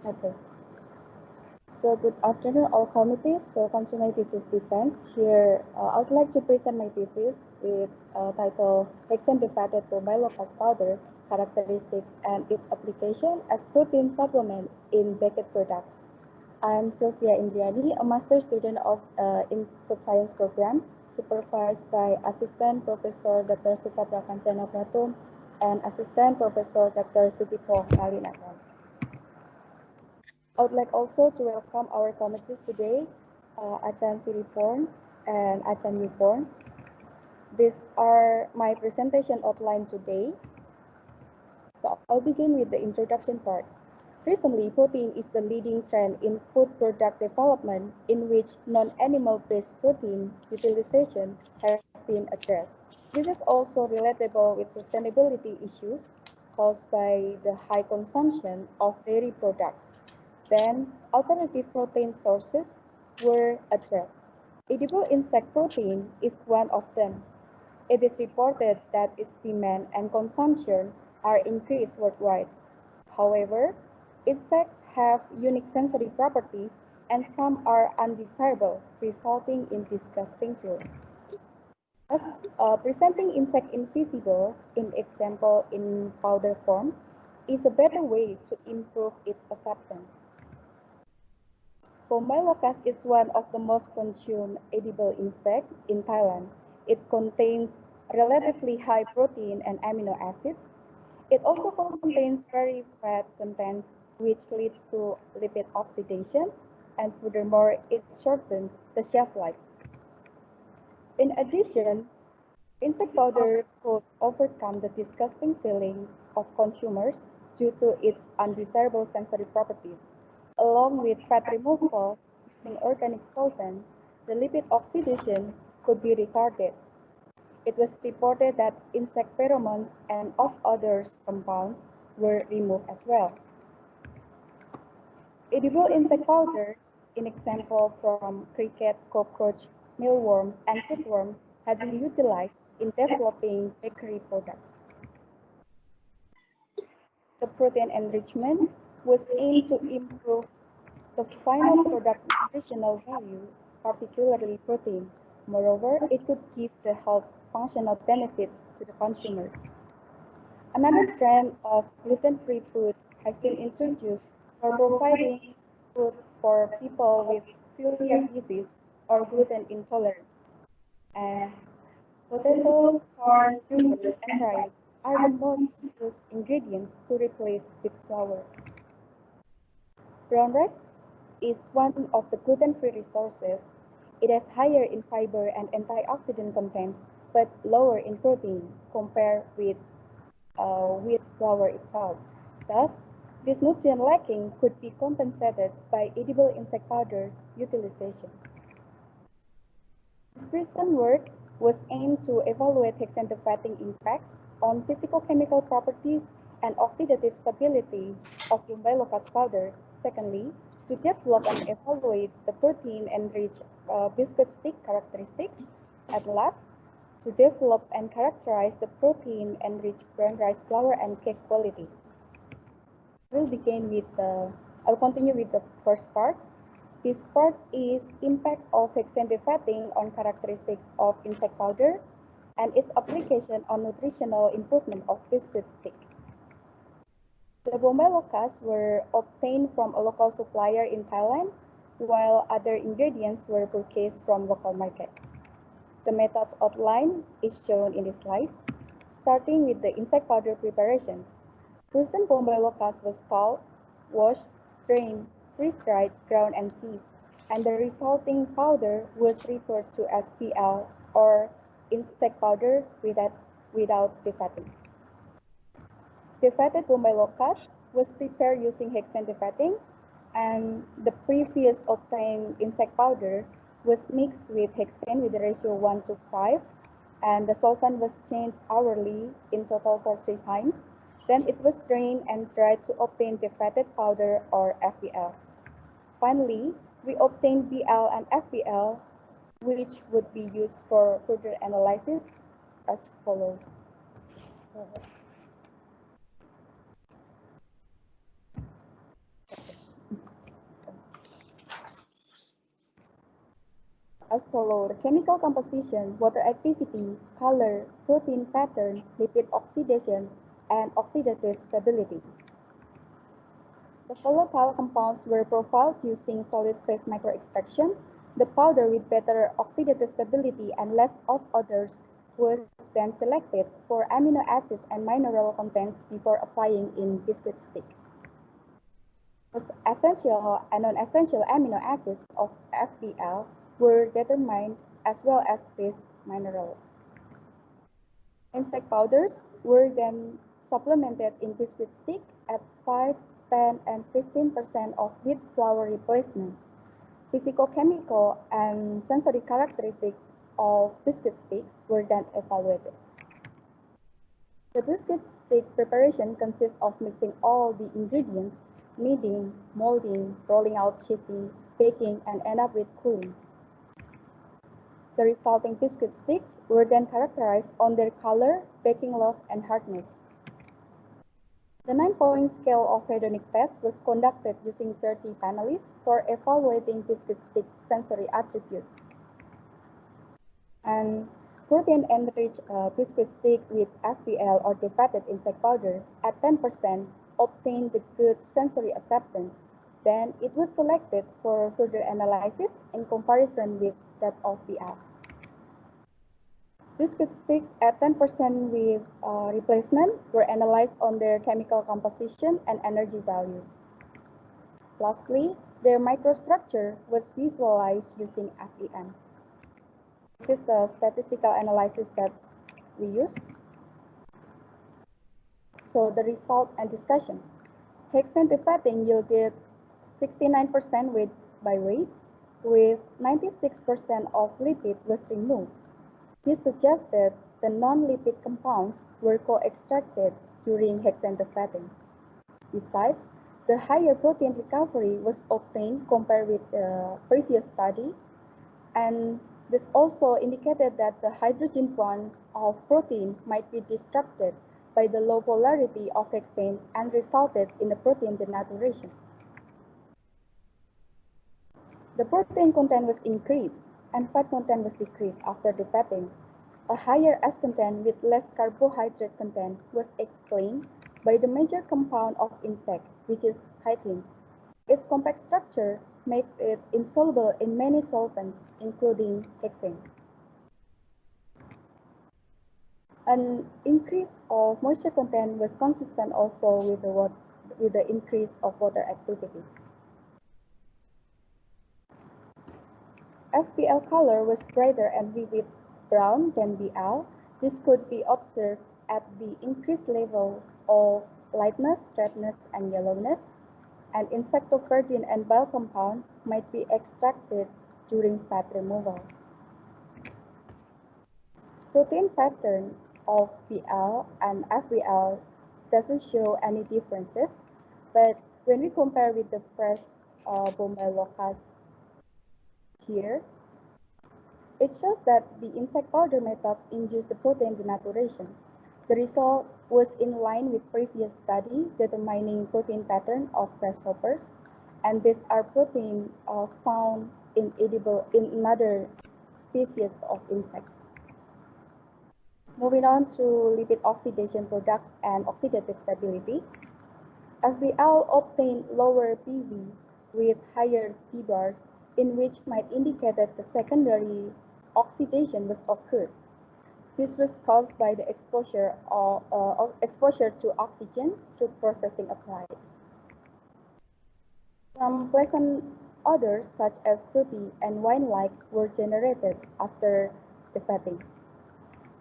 Okay. So good afternoon, all committees. Welcome to my thesis defense. Here, I would like to present my thesis with title Hexane-defatted bromylocus powder, characteristics and its application as protein supplement in baked products. I'm Sylvia Indriani, a master student of in food science program, supervised by Assistant Professor Dr. Supatra Kancana Pratum and Assistant Professor Dr. Sudipong Kalinakan. I would like also to welcome our committees today, Achan Siriporn and Achan Yuporn. These are my presentation outline today. So I'll begin with the introduction part. Recently, protein is the leading trend in food product development in which non-animal based protein utilization has been addressed. This is also relatable with sustainability issues caused by the high consumption of dairy products. Then, alternative protein sources were addressed. Edible insect protein is one of them. It is reported that its demand and consumption are increased worldwide. However, insects have unique sensory properties and some are undesirable, resulting in disgusting food. Thus, presenting insect invisible, in example in powder form, is a better way to improve its acceptance. Bromylocus is one of the most consumed edible insects in Thailand. It contains relatively high protein and amino acids. It also contains very fat contents, which leads to lipid oxidation, and furthermore, it shortens the shelf life. In addition, insect powder could overcome the disgusting feeling of consumers due to its undesirable sensory properties. Along with fat removal using organic solvent, the lipid oxidation could be retarded. It was reported that insect pheromones and of other compounds were removed as well. Edible insect powder, in example from cricket, cockroach, mealworm, and silkworm, have been utilized in developing bakery products. The protein enrichment was aimed to improve the final product nutritional value, particularly protein. Moreover, it could give the health functional benefits to the consumers. Another trend of gluten-free food has been introduced for providing food for people with celiac disease or gluten intolerance. And potato, corn, tubers, and rice are the most used ingredients to replace wheat flour. Brown rice is one of the gluten-free resources. It has higher in fiber and antioxidant contents, but lower in protein compared with wheat flour itself. Thus, this nutrient lacking could be compensated by edible insect powder utilization. This recent work was aimed to evaluate hexane-defatting impacts on physicochemical properties and oxidative stability of bromylocus powder. Secondly, to develop and evaluate the protein-enriched biscuit stick characteristics. At last, to develop and characterize the protein-enriched brown rice flour and cake quality. I'll continue with the first part. This part is impact of hexane-defatting on characteristics of insect powder and its application on nutritional improvement of biscuit stick. The bromylocus were obtained from a local supplier in Thailand, while other ingredients were purchased from local market. The methods outlined is shown in this slide, starting with the insect powder preparations. Frozen bromylocus was thawed, washed, drained, freeze-dried, ground, and sieved, and the resulting powder was referred to as PL, or insect powder without defatting. Defatted bromylocus was prepared using hexane defatting, and the previous obtained insect powder was mixed with hexane with the ratio 1:5, and the solvent was changed hourly in total for 3 times. Then it was drained and dried to obtain defatted powder or FBL. Finally, we obtained BL and FBL, which would be used for further analysis as follows. as follows: the chemical composition, water activity, color, protein pattern, lipid oxidation, and oxidative stability. The volatile compounds were profiled using solid phase microextractions. The powder with better oxidative stability and less of others was then selected for amino acids and mineral contents before applying in biscuit stick. Both essential and non-essential amino acids of FBL were determined as well as these minerals. Insect powders were then supplemented in biscuit stick at 5, 10, and 15% of wheat flour replacement. Physicochemical and sensory characteristics of biscuit sticks were then evaluated. The biscuit stick preparation consists of mixing all the ingredients, kneading, molding, rolling out, shaping, baking, and end up with cooling. The resulting biscuit sticks were then characterized on their color, baking loss, and hardness. The 9-point scale of hedonic test was conducted using 30 panelists for evaluating biscuit stick sensory attributes. And protein-enriched biscuit stick with FBL or defatted insect powder at 10% obtained the good sensory acceptance. Then it was selected for further analysis in comparison with that of BL. Biscuit sticks at 10% with replacement were analyzed on their chemical composition and energy value. Lastly, their microstructure was visualized using SEM. This is the statistical analysis that we used. So the result and discussions. Hexane defatting yielded 69% weight by weight, with 96% of lipid was removed. This suggested the non-lipid compounds were co-extracted during hexane defatting. Besides, the higher protein recovery was obtained compared with the previous study, and this also indicated that the hydrogen bond of protein might be disrupted by the low polarity of hexane and resulted in the protein denaturation. The protein content was increased and fat content was decreased after defatting. A higher S content with less carbohydrate content was explained by the major compound of insect, which is chitin. Its compact structure makes it insoluble in many solvents, including hexane. An increase of moisture content was consistent also with the increase of water activity. FBL color was brighter and vivid brown than BL. This could be observed at the increased level of lightness, redness, and yellowness, and insectoverdin and bile compound might be extracted during fat removal. Protein pattern of BL and FBL doesn't show any differences, but when we compare with the fresh Bombay locus here, it shows that the insect powder methods induce the protein denaturation. The result was in line with previous study determining protein pattern of grasshoppers, and these are protein found in another species of insect. Moving on to lipid oxidation products and oxidative stability. FBL obtained lower PV with higher P bars, in which might indicate that the secondary oxidation was occurred. This was caused by the exposure to oxygen through processing applied. Some pleasant odors such as fruity and wine-like were generated after defatting.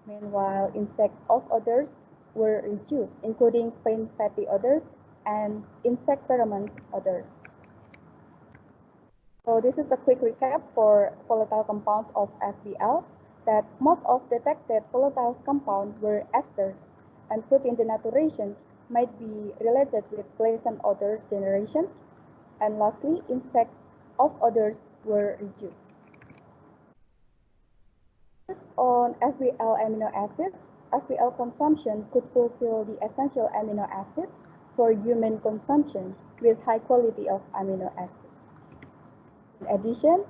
Meanwhile, insect off odors were reduced, including faint fatty odors and insect pheromones odors. So this is a quick recap for volatile compounds of FBL, that most of detected volatile compounds were esters, and protein denaturations might be related with pleasant odor generations. And lastly, insect off odors were reduced. Based on FBL amino acids, FBL consumption could fulfill the essential amino acids for human consumption with high quality of amino acids. In addition,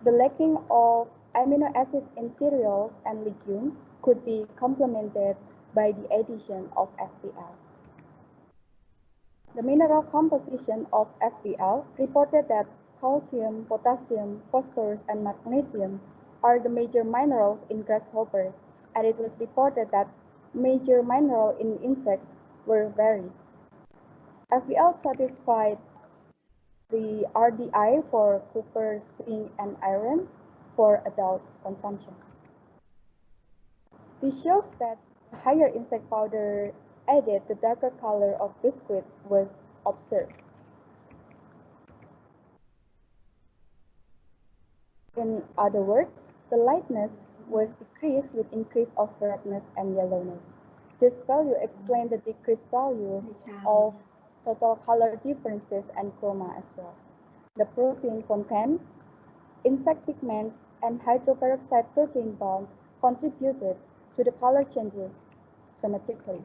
The lacking of amino acids in cereals and legumes could be complemented by the addition of FPL. The mineral composition of FPL reported that calcium, potassium, phosphorus, and magnesium are the major minerals in grasshopper, and it was reported that major minerals in insects were varied. FPL satisfied the RDI for copper, zinc, and iron for adults' consumption. This shows that higher insect powder added, the darker color of biscuit was observed. In other words, the lightness was decreased with increase of redness and yellowness. This value explains the decreased value of total color differences and chroma as well. The protein content, insect pigments, and hydroperoxide protein bonds contributed to the color changes dramatically.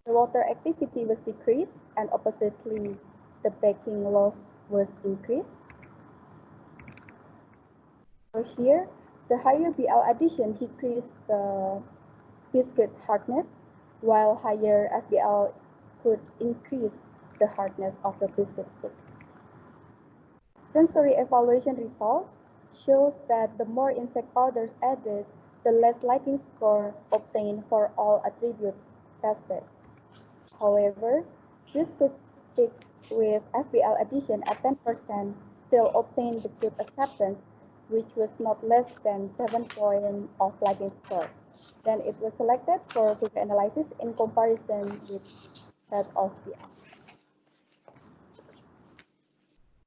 The water activity was decreased, and oppositely, the baking loss was increased. So here, the higher BL addition decreased the biscuit hardness, while higher FBL could increase the hardness of the biscuit stick. Sensory evaluation results shows that the more insect powders added, the less liking score obtained for all attributes tested. However, biscuit stick with FBL addition at 10% still obtained the good acceptance, which was not less than 7 points of liking score. Then it was selected for further analysis in comparison with that of BL.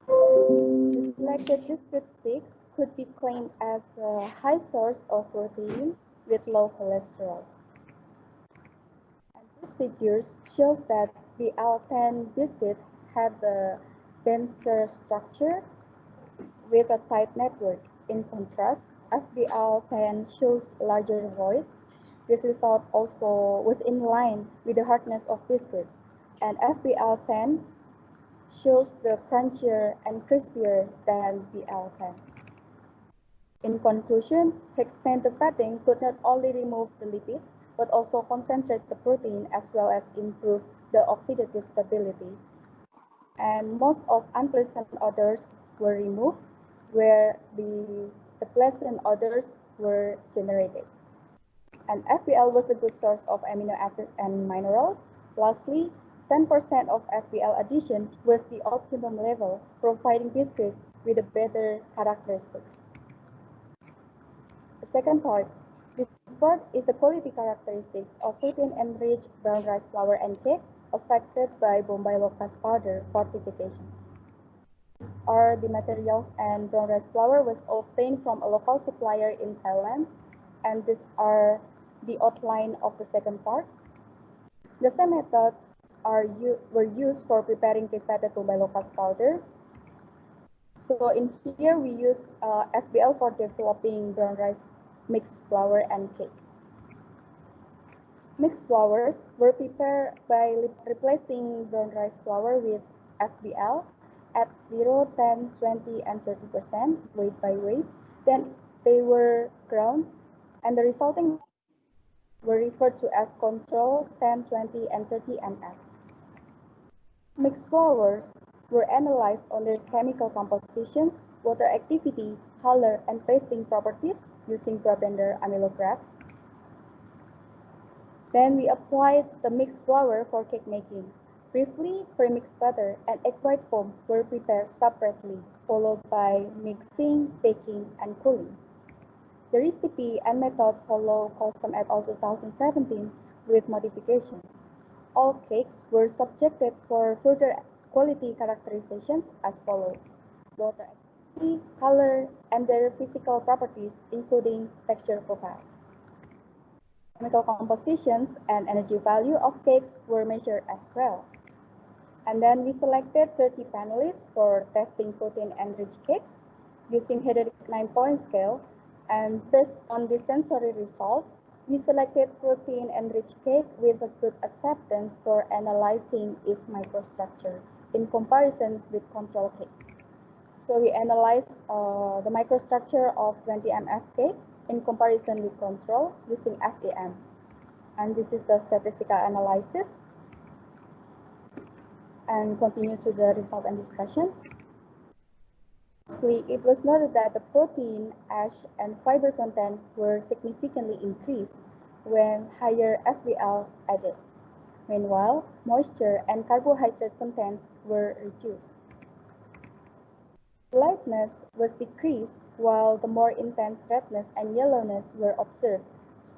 The selected biscuit sticks could be claimed as a high source of protein with low cholesterol. And these figures shows that the L10 biscuit had a denser structure with a tight network. In contrast, FBL10 shows larger void. This result also was in line with the hardness of biscuit, and FBL10 shows the crunchier and crispier than BL10. In conclusion, hexadenophating could not only remove the lipids, but also concentrate the protein as well as improve the oxidative stability. And most of unpleasant odors were removed, where the pleasant odors were generated. And FBL was a good source of amino acids and minerals. Lastly, 10% of FBL addition was the optimum level, providing biscuit with a better characteristics. The second part. This part is the quality characteristics of protein-enriched brown rice flour and cake affected by Bombay locust powder fortifications. These are the materials, and brown rice flour was obtained from a local supplier in Thailand, and these are the outline of the second part. The same methods were used for preparing the fatted Bombay locust powder. So in here we use FBL for developing brown rice mixed flour and cake. Mixed flours were prepared by replacing brown rice flour with FBL at 0, 10, 20, and 30% weight by weight. Then they were ground, and the resulting were referred to as control 10, 20, and 30 ml. Mixed flours were analyzed on their chemical compositions, water activity, color, and pasting properties using Brabender amylograph. Then we applied the mixed flour for cake making. Briefly, pre-mixed butter and egg white foam were prepared separately, followed by mixing, baking, and cooling. The recipe and method follow custom et al. 2017 with modifications. All cakes were subjected for further quality characterizations as follows: water activity, color, and their physical properties, including texture profiles. Chemical compositions and energy value of cakes were measured as well. And then we selected 30 panelists for testing protein-enriched cakes using Hederick 9-point scale. And based on the sensory result, we selected protein-enriched cake with a good acceptance for analyzing its microstructure in comparison with control cake. So we analyze the microstructure of 20 mf cake in comparison with control using SEM. And this is the statistical analysis. And continue to the result and discussions. Firstly, it was noted that the protein, ash, and fiber content were significantly increased when higher FBL added. Meanwhile, moisture and carbohydrate contents were reduced. Lightness was decreased while the more intense redness and yellowness were observed,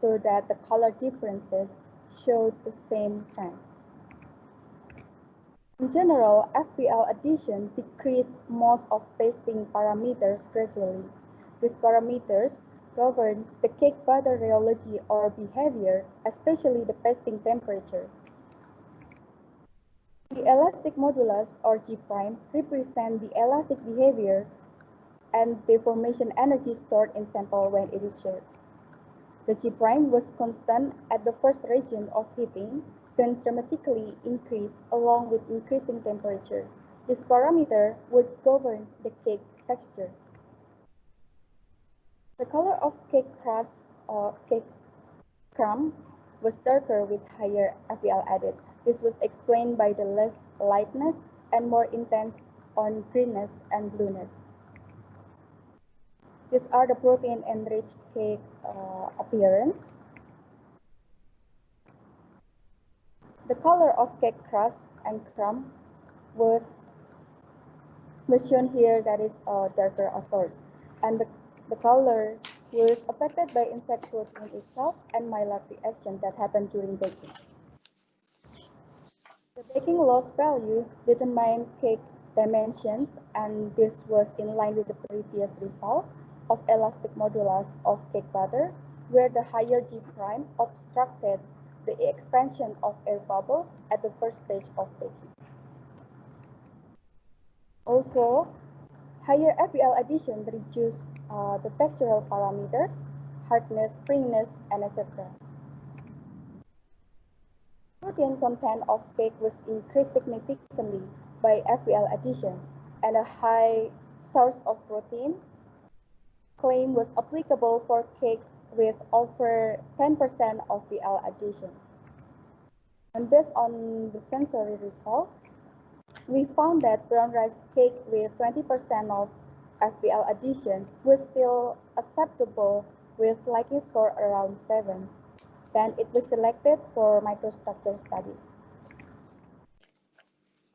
so that the color differences showed the same trend. In general, FBL addition decreased most of pasting parameters gradually. These parameters govern the cake batter rheology or behavior, especially the pasting temperature. The elastic modulus, or G prime, represents the elastic behavior and deformation energy stored in sample when it is shared. The G prime was constant at the first region of heating, then dramatically increased along with increasing temperature. This parameter would govern the cake texture. The color of cake crust or cake crumb was darker with higher FBL added. This was explained by the less lightness and more intense on greenness and blueness. These are the protein-enriched cake appearance. The color of cake crust and crumb was shown here, that is darker, of course. And the color was affected by insect protein itself and Maillard reaction that happened during baking. The baking loss value determined cake dimensions, and this was in line with the previous result of elastic modulus of cake batter, where the higher G prime obstructed the expansion of air bubbles at the first stage of baking. Also, higher FBL addition reduced the textural parameters, hardness, springiness, and etc. Protein content of cake was increased significantly by FBL addition, and a high source of protein claim was applicable for cake with over 10% of FBL addition. And based on the sensory result, we found that brown rice cake with 20% of FBL addition was still acceptable with liking score around 7. Then it was selected for microstructure studies.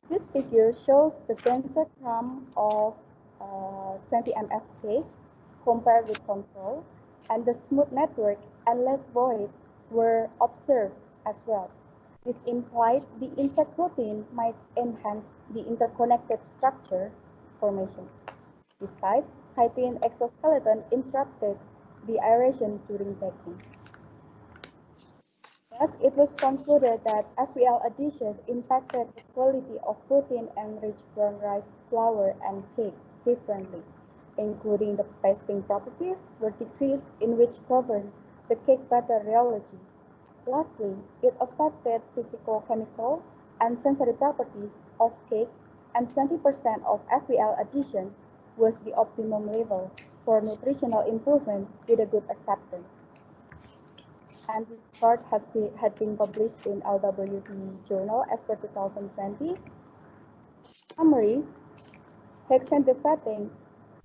This figure shows the denser crumb of 20 mf cake compared with control, and the smooth network and less void were observed as well. This implied the insect protein might enhance the interconnected structure formation. Besides, chitin exoskeleton interrupted the aeration during baking. Thus, it was concluded that FBL addition impacted the quality of protein-enriched brown rice flour and cake differently, including the pasting properties were decreased in which govern the cake batter rheology. Lastly, it affected physicochemical and sensory properties of cake, and 20% of FBL addition was the optimum level for nutritional improvement with a good acceptance. And this chart had been published in LWT journal as per 2020. Summary, hexadefatting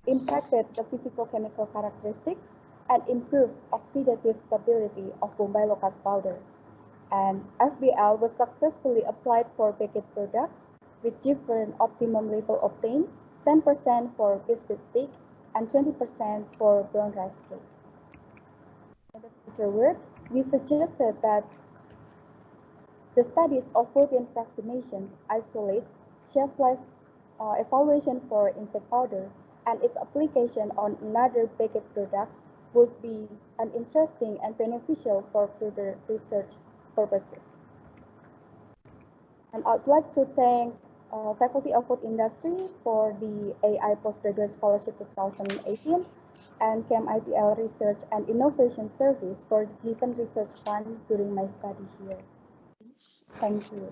impacted the physicochemical characteristics and improved oxidative stability of Bombay locust powder. And FBL was successfully applied for baked products with different optimum level obtained, 10% for biscuit stick and 20% for brown rice cake. In the future work, we suggested that the studies of protein fractionation, isolates, shelf life evaluation for insect powder, and its application on another baked products would be an interesting and beneficial for further research purposes. And I'd like to thank Faculty of Food Industry for the AI Postgraduate Scholarship 2018 and CAM-ITL Research and Innovation Service for the given research fund during my study here. Thank you.